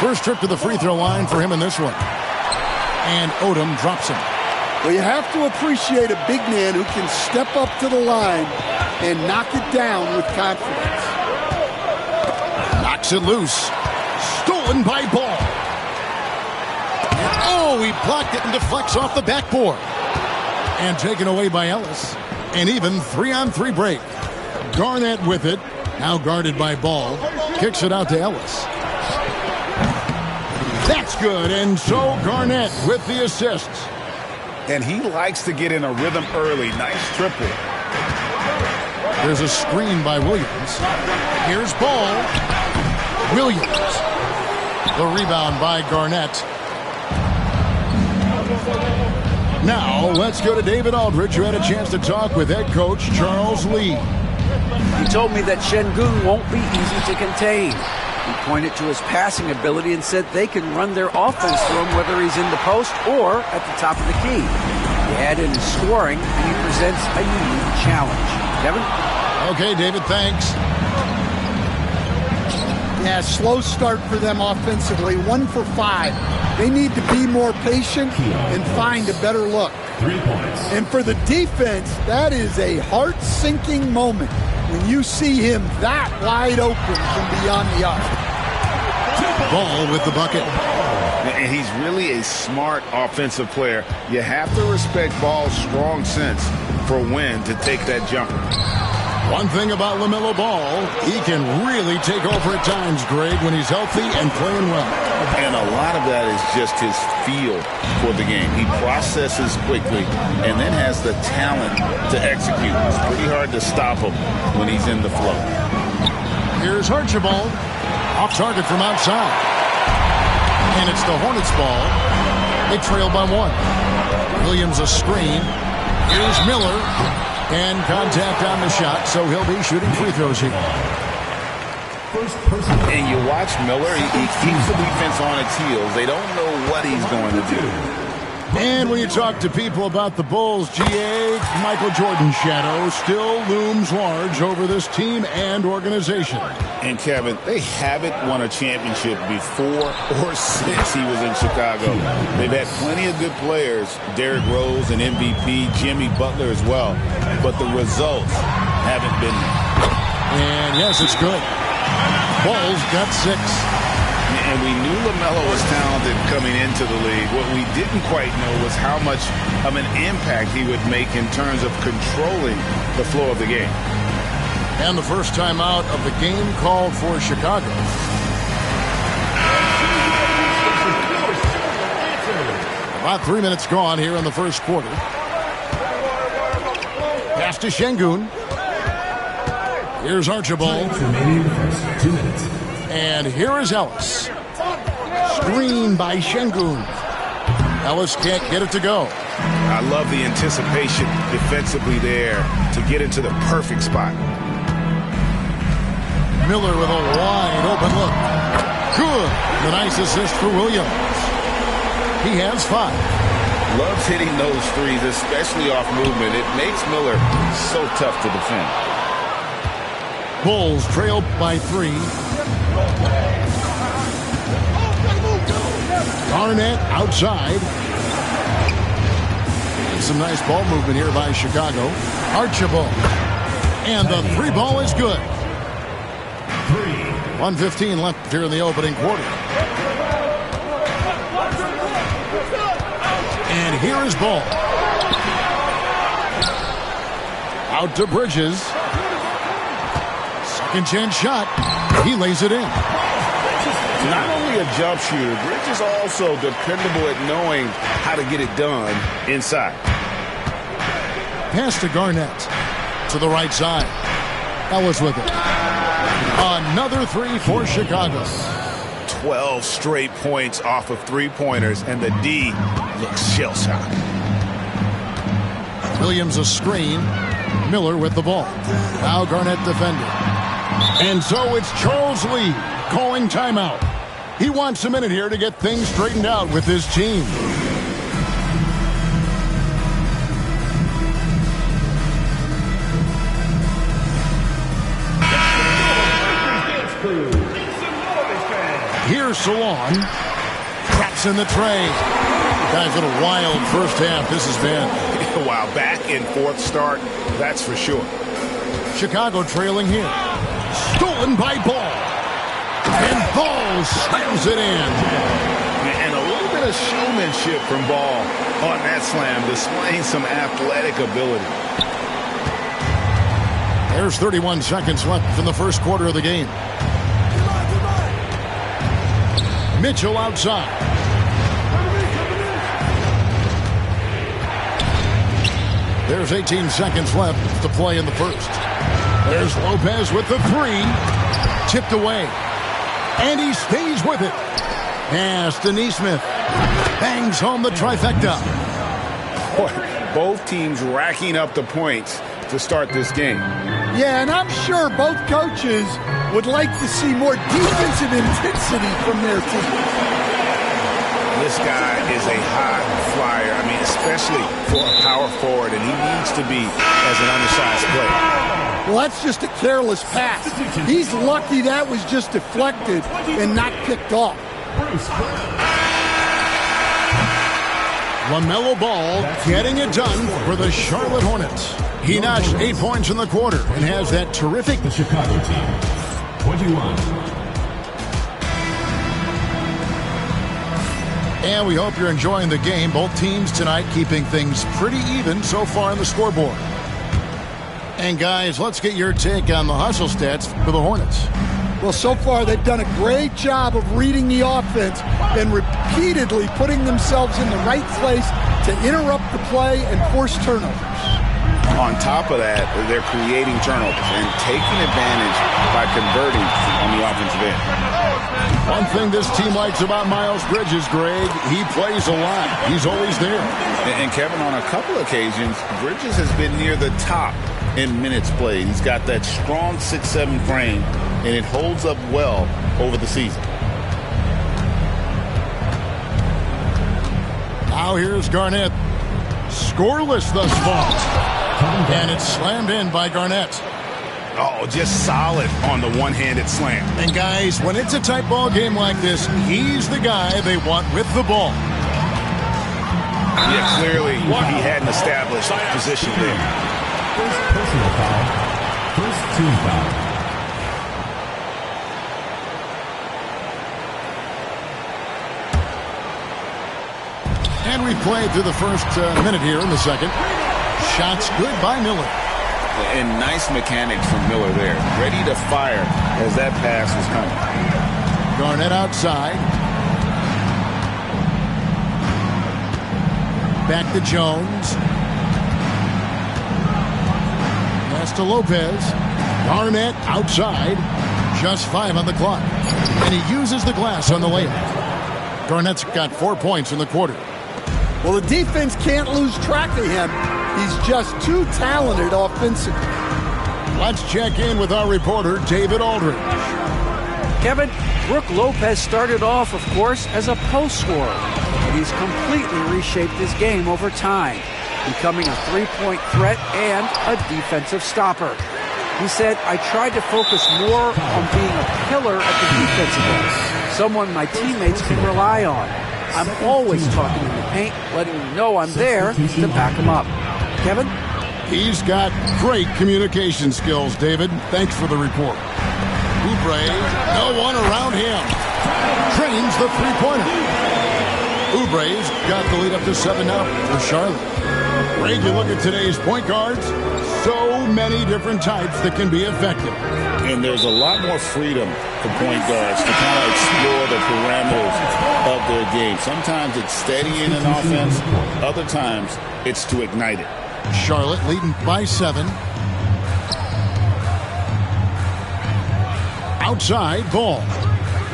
First trip to the free throw line for him in this one. And Odom drops him. Well, you have to appreciate a big man who can step up to the line and knock it down with confidence. Knocks it loose. Stolen by Ball. Oh, he blocked it and deflects off the backboard. And taken away by Ellis. An even 3-on-3 break. Garnett with it. Now guarded by Ball. Kicks it out to Ellis. That's good. And so Garnett with the assist. And he likes to get in a rhythm early. Nice triple. There's a screen by Williams. Here's Ball. Williams. The rebound by Garnett. Now, let's go to David Aldridge, who had a chance to talk with head coach Charles Lee. He told me that Şengün won't be easy to contain. He pointed to his passing ability and said they can run their offense through him whether he's in the post or at the top of the key. He added his scoring, and he presents a unique challenge. Kevin? Okay, David, thanks. Yeah, slow start for them offensively. 1 for 5. They need to be more patient and find a better look. 3 points. And for the defense, that is a heart-sinking moment when you see him that wide open from beyond the arc. Ball with the bucket. And he's really a smart offensive player. You have to respect Ball's strong sense for when to take that jumper. One thing about LaMelo Ball, he can really take over at times, Greg, when he's healthy and playing well. And a lot of that is just his feel for the game. He processes quickly and then has the talent to execute. It's pretty hard to stop him when he's in the flow. Here's Archibald. Off target from outside. And it's the Hornets ball. They trail by 1. Williams a screen. Here's Miller. And contact on the shot, so he'll be shooting free throws here. And you watch Miller, he keeps the defense on its heels. They don't know what he's going to do. And when you talk to people about the Bulls, GA, Michael Jordan's shadow still looms large over this team and organization. And Kevin, they haven't won a championship before or since he was in Chicago. They've had plenty of good players, Derrick Rose and MVP, Jimmy Butler as well, but the results haven't been there. And yes, it's good. Bulls got 6. And we knew LaMelo was talented coming into the league. What we didn't quite know was how much of an impact he would make in terms of controlling the flow of the game. And the first time out of the game called for Chicago. About 3 minutes gone here in the first quarter. Pass to Şengün. Here's Archibald. Remaining the first 2 minutes. And here is Ellis. Screen by Şengün. Ellis can't get it to go. I love the anticipation defensively there to get into the perfect spot. Miller with a wide open look. Good. The nice assist for Williams. He has 5. Loves hitting those threes, especially off movement. It makes Miller so tough to defend. Bulls trail by 3. Garnett outside. And some nice ball movement here by Chicago. Archibald. And the 3 ball is good. 1:15 left here in the opening quarter. And here is Ball. Out to Bridges. Second chance shot. He lays it in. Not only a jump shooter, Bridges is also dependable at knowing how to get it done inside. Pass to Garnett. To the right side. Ellis with it. Another 3 for Chicago. 12 straight points off of 3-pointers, and the D looks shell-shocked. Williams a screen. Miller with the ball. Now Garnett defending. And so it's Charles Lee calling timeout. He wants a minute here to get things straightened out with his team. Here's Salon. Drops in the tray. Guys, what a wild first half this has been. Wow, back and forth start, that's for sure. Chicago trailing here. Stolen by Ball. And Ball slams it in. And a little bit of showmanship from Ball on that slam, displaying some athletic ability. There's 31 seconds left in the first quarter of the game. Mitchell outside. There's 18 seconds left to play in the first. There's Lopez with the three. Tipped away. And he stays with it. Pass to Nesmith. Bangs home the trifecta. Boy, both teams racking up the points to start this game. Yeah, and I'm sure both coaches would like to see more defensive intensity from their team. This guy is a high flyer. I mean, especially for a power forward, and he needs to be as an undersized player. Well, that's just a careless pass. He's lucky that was just deflected and not picked off. LaMelo Ball getting it done for the Charlotte Hornets. He notched 8 points in the quarter and has that terrific... The Chicago team, 21. And we hope you're enjoying the game. Both teams tonight keeping things pretty even so far on the scoreboard. And guys, let's get your take on the hustle stats for the Hornets. Well, so far they've done a great job of reading the offense and repeatedly putting themselves in the right place to interrupt the play and force turnovers. On top of that, they're creating turnovers and taking advantage by converting on the offensive end. One thing this team likes about Miles Bridges, Greg, he plays a lot. He's always there. And Kevin, on a couple occasions, Bridges has been near the top in minutes played. He's got that strong 6'7" frame, and it holds up well over the season. Now here's Garnett. Scoreless thus far. And it's slammed in by Garnett. Oh, just solid on the one-handed slam. And guys, when it's a tight ball game like this, he's the guy they want with the ball. Yeah, clearly he had an established position there. First personal foul. First team foul. And we played through the first minute here in the second. Shots good by Miller. And nice mechanics from Miller there. Ready to fire as that pass was coming. Garnett outside. Back to Jones. Pass to Lopez. Garnett outside. Just 5 on the clock. And he uses the glass on the layup. Garnett's got 4 points in the quarter. Well, the defense can't lose track of him. He's just too talented offensively. Let's check in with our reporter, David Aldridge. Kevin, Brook Lopez started off, of course, as a post scorer, but he's completely reshaped his game over time, becoming a three-point threat and a defensive stopper. He said, I tried to focus more on being a pillar at the defensive end, someone my teammates can rely on. I'm always talking in the paint, letting them know I'm there to back them up. Kevin? He's got great communication skills, David. Thanks for the report. Oubre, no one around him. Trains the three-pointer. Oubre's got the lead up to 7 now for Charlotte. Greg, you look at today's point guards, so many different types that can be effective. And there's a lot more freedom for point guards to kind of explore the parameters of their game. Sometimes it's steadying an offense. Other times it's to ignite it. Charlotte leading by 7. Outside, Ball.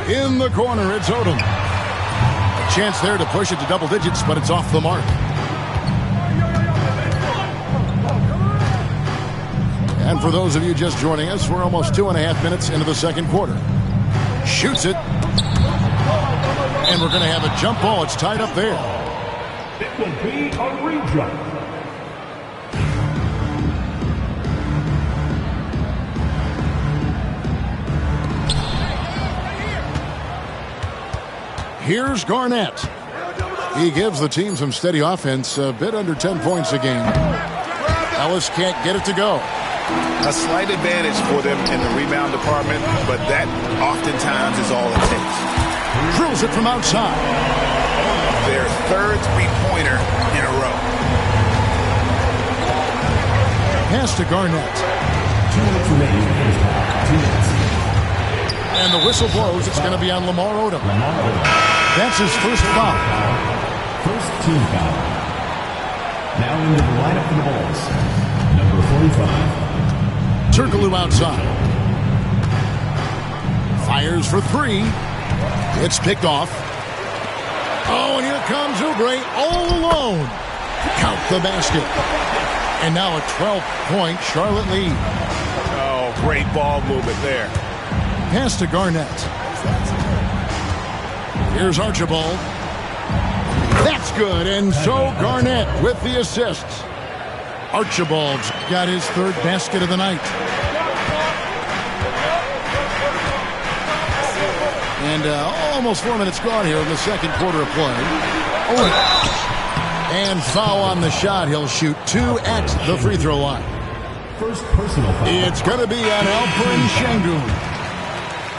In the corner, it's Odom. A chance there to push it to double digits, but it's off the mark. And for those of you just joining us, we're almost 2.5 minutes into the second quarter. Shoots it. And we're going to have a jump ball. It's tied up there. It will be a re-jump. Here's Garnett. He gives the team some steady offense, a bit under 10 points a game. Ellis can't get it to go. A slight advantage for them in the rebound department, but that oftentimes is all it takes. Drills it from outside. Their third three-pointer in a row. Pass to Garnett. 2 minutes remaining. 2 minutes. And the whistle blows. It's going to be on Lamar Odom. That's his first foul. First team foul. Now into the lineup for the Bulls. Number 45. Turkoglu outside. Fires for three. It's picked off. Oh, and here comes Oubre all alone. Count the basket. And now a 12-point Charlotte lead. Oh, great ball movement there. Pass to Garnett. Here's Archibald. That's good, and so Garnett with the assists. Archibald's got his third basket of the night. And almost 4 minutes gone here in the second quarter of play. And foul on the shot. He'll shoot 2 at the free throw line. First personal foul. It's going to be on Alperen Şengün.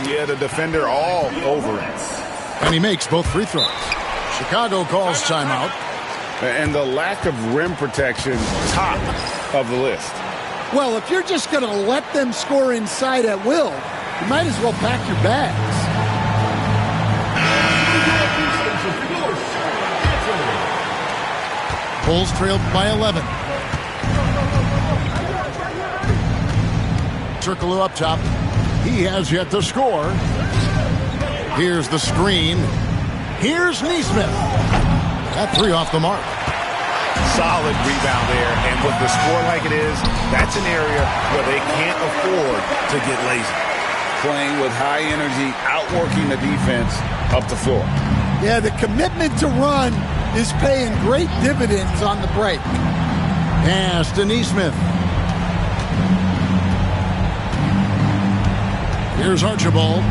Yeah, the defender all over it. And he makes both free throws. Chicago calls timeout. And the lack of rim protection, top of the list. Well, if you're just going to let them score inside at will, you might as well pack your bags. Bulls trailed by 11. Turkoglu up top. He has yet to score. Here's the screen. Here's Nesmith. That three off the mark. Solid rebound there. And with the score like it is, that's an area where they can't afford to get lazy. Playing with high energy, outworking the defense up the floor. Yeah, the commitment to run is paying great dividends on the break. Pass to Nesmith. Here's Archibald.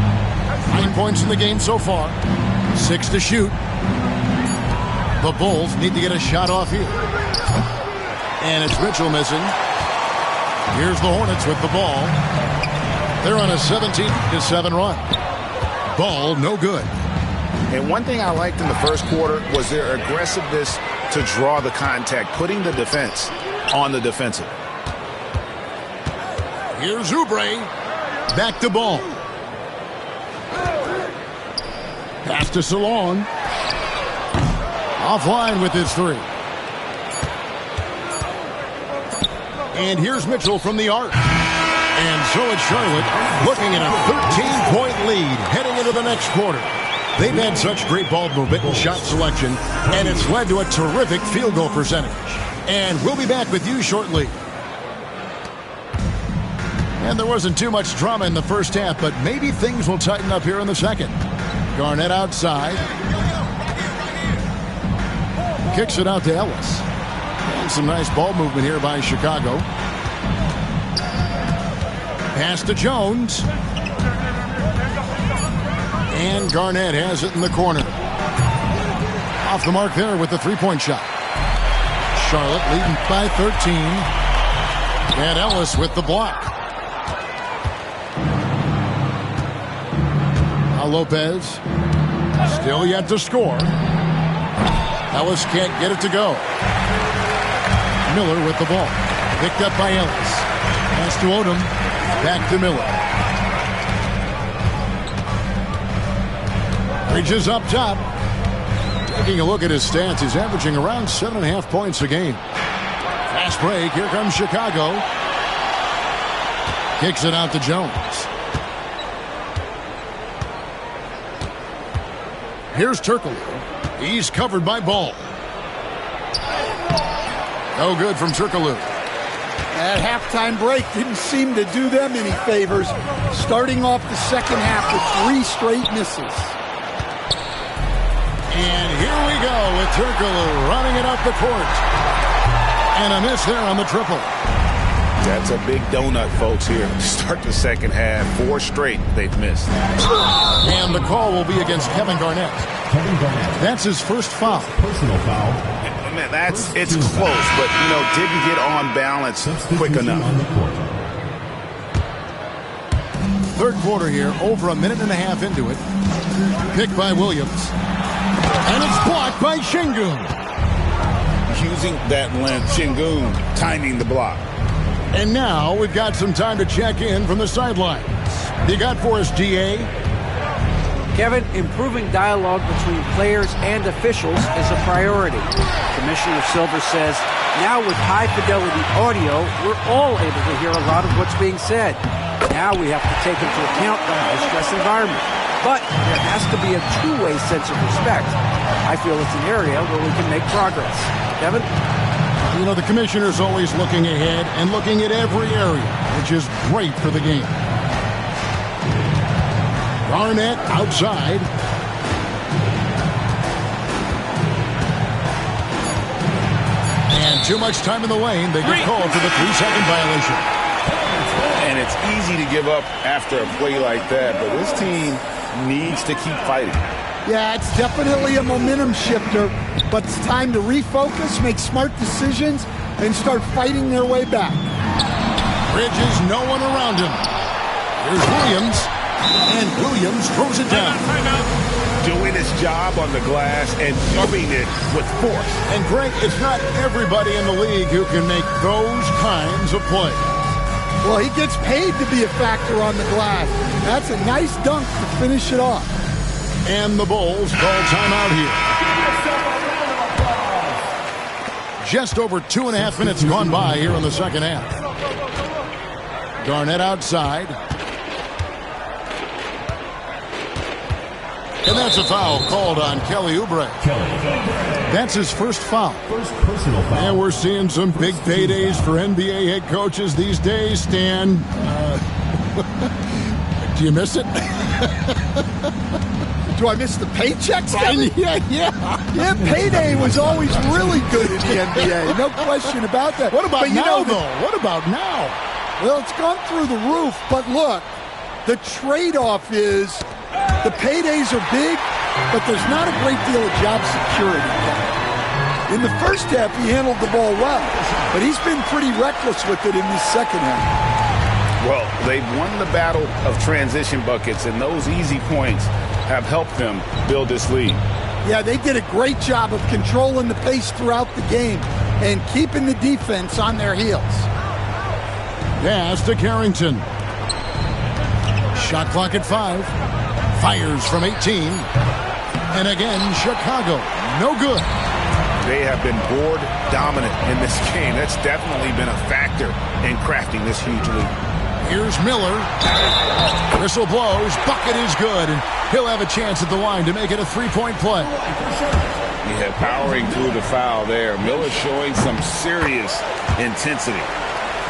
9 points in the game so far. 6 to shoot. The Bulls need to get a shot off here. And it's Mitchell missing. Here's the Hornets with the ball. They're on a 17-7 run. Ball no good. And one thing I liked in the first quarter was their aggressiveness to draw the contact, putting the defense on the defensive. Here's Oubre. Back to Ball. Pass to Salon. Offline with his three. And here's Mitchell from the arc. And so it's Charlotte looking at a 13-point lead heading into the next quarter. They've had such great ball movement and shot selection, and it's led to a terrific field goal percentage. And we'll be back with you shortly. And there wasn't too much drama in the first half, but maybe things will tighten up here in the second. Garnett outside. Kicks it out to Ellis. And some nice ball movement here by Chicago. Pass to Jones. And Garnett has it in the corner. Off the mark there with the three-point shot. Charlotte leading by 13. And Ellis with the block. Now Lopez. Still yet to score. Ellis can't get it to go. Miller with the ball. Picked up by Ellis. Pass to Odom. Back to Miller. Bridges up top. Taking a look at his stats, he's averaging around 7.5 points a game. Fast break. Here comes Chicago. Kicks it out to Jones. Here's Turkoglu. He's covered by Ball. No good from Turkoglu. That halftime break didn't seem to do them any favors. Starting off the second half with 3 straight misses. And here we go with Turkoglu running it up the court. And a miss there on the triple. That's a big donut, folks, here to start the second half. 4 straight they've missed. And the call will be against Kevin Garnett. Kevin Garnett. That's his first foul. Personal foul. Man, it's close, but, didn't get on balance quick enough. On the court. Third quarter here, over a minute and a half into it. Picked by Williams. And it's blocked by Şengün. Using that length, Şengün timing the block. And now we've got some time to check in from the sidelines. You got for us, DA? Kevin, improving dialogue between players and officials is a priority. Commissioner Silver says, now with high-fidelity audio, we're all able to hear a lot of what's being said. Now we have to take into account the high-stress environment. But there has to be a two-way sense of respect. I feel it's an area where we can make progress. Kevin? The commissioner's always looking ahead and looking at every area, which is great for the game. Garnett outside. And too much time in the lane. They get called for the 3-second violation. And it's easy to give up after a play like that, but this team needs to keep fighting. Yeah, it's definitely a momentum shifter, but it's time to refocus, make smart decisions, and start fighting their way back. Bridges, no one around him. Here's Williams, and Williams throws it down. Doing his job on the glass and dumping it with force. And Greg, it's not everybody in the league who can make those kinds of plays. Well, he gets paid to be a factor on the glass. That's a nice dunk to finish it off. And the Bulls call timeout here. Just over 2.5 minutes gone by here in the second half. Garnett outside. And that's a foul called on Kelly Oubre. That's his first foul. First personal foul. And we're seeing some big paydays for NBA head coaches these days, Stan. Do you miss it? Do I miss the paychecks? Yeah. Payday was always really good in the NBA. No question about that. What about now, though? What about now? Well, it's gone through the roof, but look, the trade-off is the paydays are big, but there's not a great deal of job security. In the first half, he handled the ball well, but he's been pretty reckless with it in the second half. Well, they've won the battle of transition buckets, and those easy points have helped them build this lead. Yeah, they did a great job of controlling the pace throughout the game and keeping the defense on their heels. Pass to Carrington. Shot clock at 5. Fires from 18. And again, Chicago. No good. They have been board dominant in this game. That's definitely been a factor in crafting this huge lead. Here's Miller. Whistle blows. Bucket is good. And he'll have a chance at the line to make it a 3-point play. Yeah, powering through the foul there. Miller showing some serious intensity.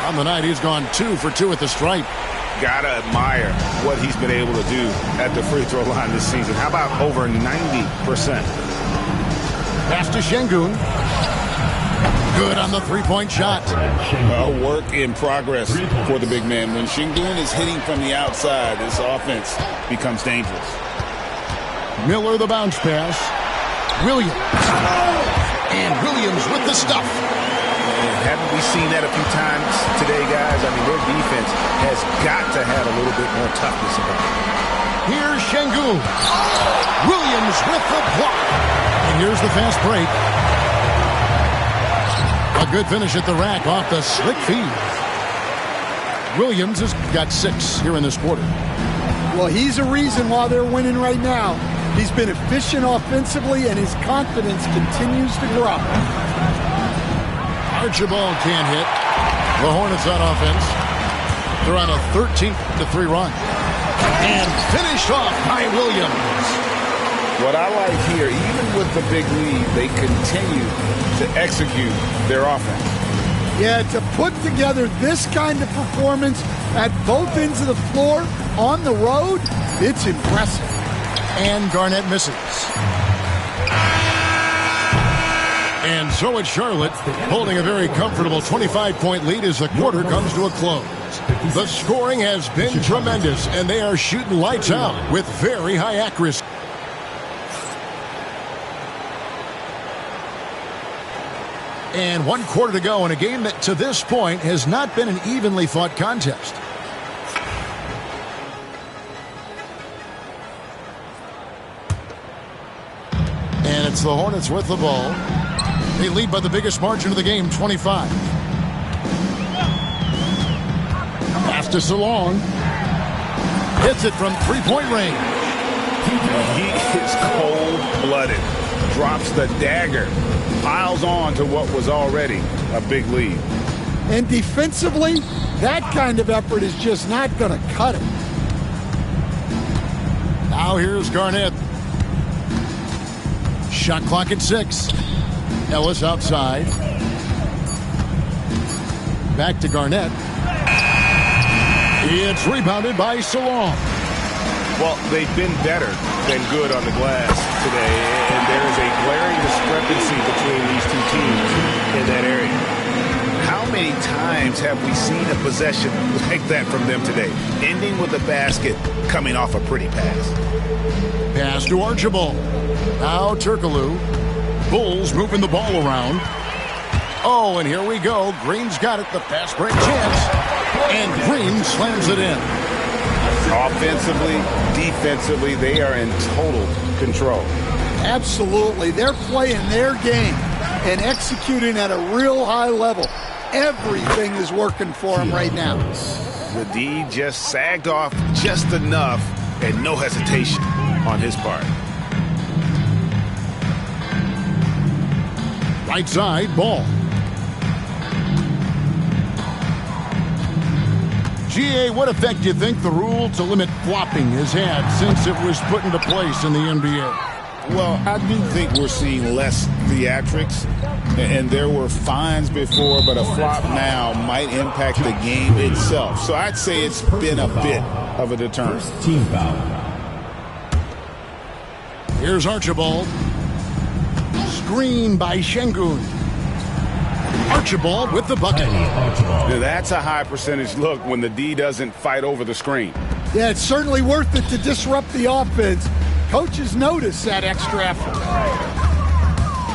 On the night, he's gone 2 for 2 at the stripe. Gotta admire what he's been able to do at the free throw line this season. How about over 90%? Pass to Şengün. Good on the 3-point shot. A work in progress for the big man. When Şengün is hitting from the outside, this offense becomes dangerous. Miller the bounce pass. Williams. And Williams with the stuff. Haven't we seen that a few times today, guys? I mean, their defense has got to have a little bit more toughness about it. Here's Şengün. Williams with the block. And here's the fast break. A good finish at the rack off the slick feed. Williams has got 6 here in this quarter. Well, he's a reason why they're winning right now. He's been efficient offensively, and his confidence continues to grow. Archibald can't hit. The Hornets on offense. They're on a 13-3 run. And finished off by Williams. What I like here, even with the big lead, they continue to execute their offense. Yeah, to put together this kind of performance at both ends of the floor on the road, it's impressive. And Garnett misses. And so it's Charlotte holding a very comfortable 25-point lead as the quarter comes to a close. The scoring has been tremendous, and they are shooting lights out with very high accuracy. And 1 quarter to go in a game that to this point has not been an evenly fought contest. And it's the Hornets with the ball. They lead by the biggest margin of the game, 25. Pass to Salong. Hits it from three-point range. He is cold-blooded. Drops the dagger. Piles on to what was already a big lead. And defensively, that kind of effort is just not going to cut it. Now here's Garnett. Shot clock at 6. Ellis outside. Back to Garnett. It's rebounded by Salong. Well, they've been better than good on the glass today, and there is a glaring discrepancy between these two teams in that area. How many times have we seen a possession like that from them today, ending with a basket coming off a pretty pass? Pass to Archibald. Now Turkoglu. Bulls moving the ball around. Oh, and here we go. Green's got it. The pass break chance. And Green slams it in. Offensively, defensively, they are in total control. Absolutely. They're playing their game and executing at a real high level. Everything is working for them right now. The D just sagged off just enough and no hesitation on his part. Right side, ball. GA, what effect do you think the rule to limit flopping has had since it was put into place in the NBA? Well, I do think we're seeing less theatrics, and there were fines before, but a flop now might impact the game itself. So I'd say it's been a bit of a deterrent. First team foul. Here's Archibald. Screen by Şengün. Archibald with the bucket. Now, that's a high percentage look when the D doesn't fight over the screen. Yeah, it's certainly worth it to disrupt the offense. Coaches notice that extra effort.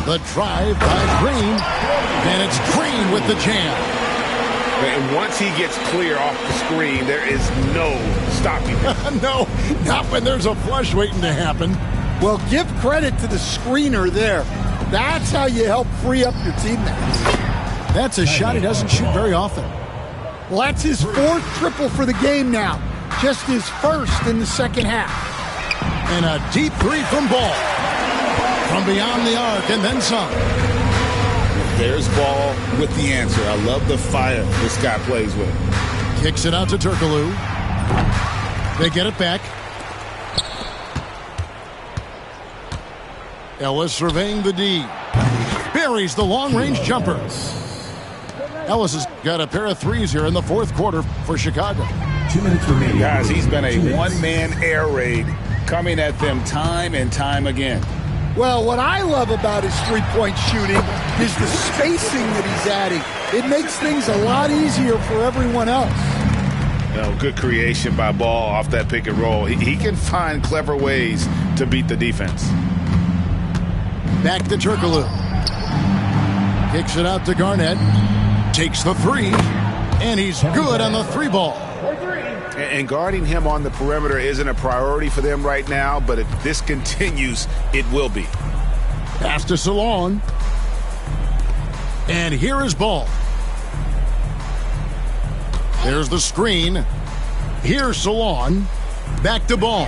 The drive by Green. And it's Green with the jam. And once he gets clear off the screen, there is no stopping him. No, not when there's a flush waiting to happen. Well, give credit to the screener there. That's how you help free up your teammates. That's a shot he doesn't shoot very often. Well, that's his 4th triple for the game now. Just his 1st in the second half. And a deep three from Ball. From beyond the arc and then some. There's Ball with the answer. I love the fire this guy plays with. Kicks it out to Turkoglu. They get it back. Ellis surveying the D. Buries the long-range jumper. Ellis has got a pair of threes here in the 4th quarter for Chicago. 2 minutes remaining. Guys, he's been a one-man air raid coming at them time and time again. Well, what I love about his three-point shooting is the spacing that he's adding. It makes things a lot easier for everyone else. Good creation by Ball off that pick and roll. He can find clever ways to beat the defense. Back to Turkoglu. Kicks it out to Garnett. Takes the three. And he's good on the 3-ball. And guarding him on the perimeter isn't a priority for them right now, but if this continues, it will be. Pass to Salong. And here is Ball. There's the screen. Here's Salong. Back to Ball.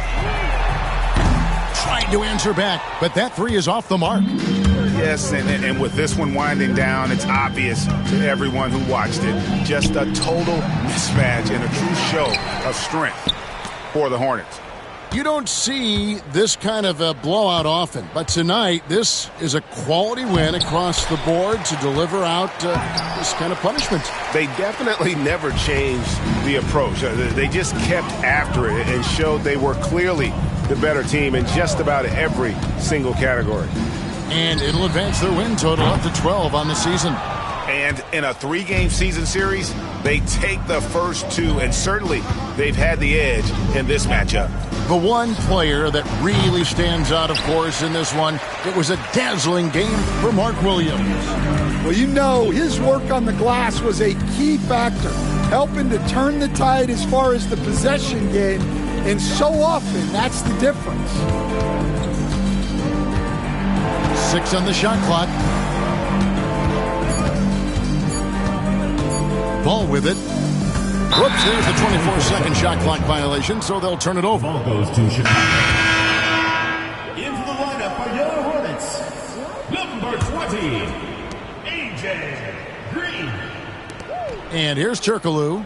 Trying to answer back, but that three is off the mark. Yes, and with this one winding down, it's obvious to everyone who watched it. Just a total mismatch and a true show of strength for the Hornets. You don't see this kind of a blowout often, but tonight this is a quality win across the board to deliver out this kind of punishment. They definitely never changed the approach. They just kept after it and showed they were clearly the better team in just about every single category. And it'll advance their win total up to 12 on the season. And in a 3-game season series, they take the first 2, and certainly they've had the edge in this matchup. The one player that really stands out, of course, in this one, it was a dazzling game for Mark Williams. Well, you know, his work on the glass was a key factor, helping to turn the tide as far as the possession game, and so often that's the difference. 6 on the shot clock. Ball with it. Whoops, there's the 24-second shot clock violation, so they'll turn it over. Ball goes to Chicago. Into the lineup for your Hornets, number 20, A.J. Green. And here's Turkoglu.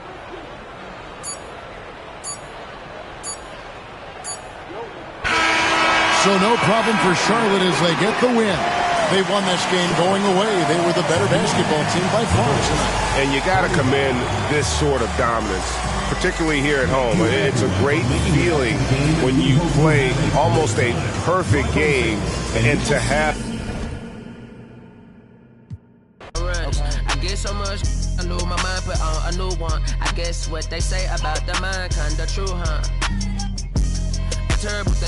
So no problem for Charlotte as they get the win. They won this game going away. They were the better basketball team by far tonight. And you got to commend this sort of dominance, particularly here at home. It's a great feeling when you play almost a perfect game and to have... I get so much, I lose my mind, put on a new one. I guess what they say about the mind, kinda true, huh? A terrible thing.